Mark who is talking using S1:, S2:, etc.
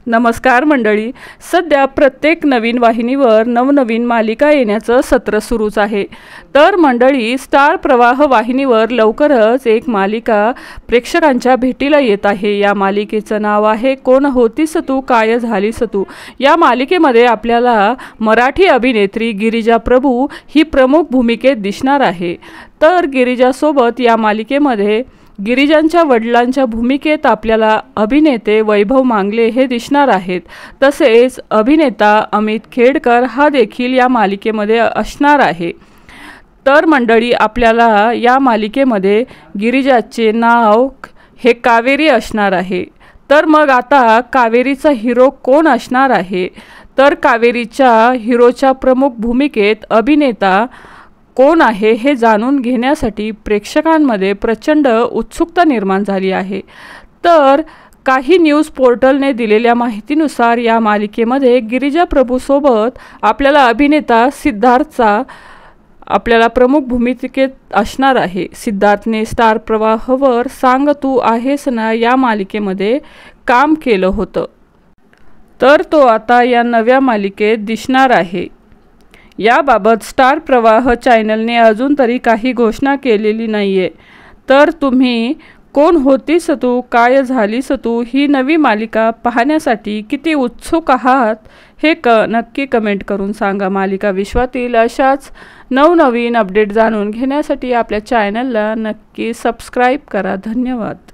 S1: नमस्कार मंडळी, सध्या प्रत्येक नवीन वाहिनीवर नवनवीन मालिका येण्याचं सत्र सुरूच आहे। तर मंडळी, स्टार प्रवाह वाहिनीवर लवकरच एक मालिका प्रेक्षकांच्या भेटीला येत आहे। या मालिकेचं नाव आहे कोण होतीस तू काय झालीस तू। या मालिकेमध्ये आपल्याला मराठी अभिनेत्री गिरिजा प्रभू ही प्रमुख भूमिकेत दिसणार आहे। तर गिरिजासोबत या मालिकेमध्ये गिरिजांच्या वडिलांच्या भूमिकेत आपल्याला अभिनेते वैभव मांगले हे दिसणार आहेत। तसेच अभिनेता अमित खेडकर हा देखील या मालिकेमध्ये असणार आहे। तर मंडळी, आपल्याला या मालिकेमध्ये गिरिजाचे नाव हे कावेरी असणार आहे। तर मग आता कावेरीचा हिरो कोण असणार आहे? तर कावेरीच्या हिरोच्या प्रमुख भूमिकेत अभिनेता कोण आहे हे जाणून घेण्यासाठी प्रेक्षकांमध्ये प्रचंड उत्सुकता निर्माण झाली आहे। तर काही न्यूज पोर्टलने दिलेल्या माहितीनुसार या मालिकेमध्ये गिरिजा प्रभूसोबत आपल्याला अभिनेता सिद्धार्थचा आपल्याला प्रमुख भूमिकेत असणार आहे। सिद्धार्थने स्टार प्रवाहवर सांग तू आहेस ना या मालिकेमध्ये काम केलं होतं। तर तो आता या नव्या मालिकेत दिसणार आहे। याबाबत स्टार प्रवाह चॅनलने अजून तरी काही घोषणा केलेली नाहीये। तर तुम्ही कोण होतीस तू काय झालीस तू ही नवी मालिका पाहण्यासाठी किती उत्सुक आहात हे नक्की कमेंट करून सांगा। मालिका विश्वातील अशाच नवनवीन अपडेट जाणून घेण्यासाठी आपल्या चॅनलला नक्की सबस्क्राईब करा। धन्यवाद।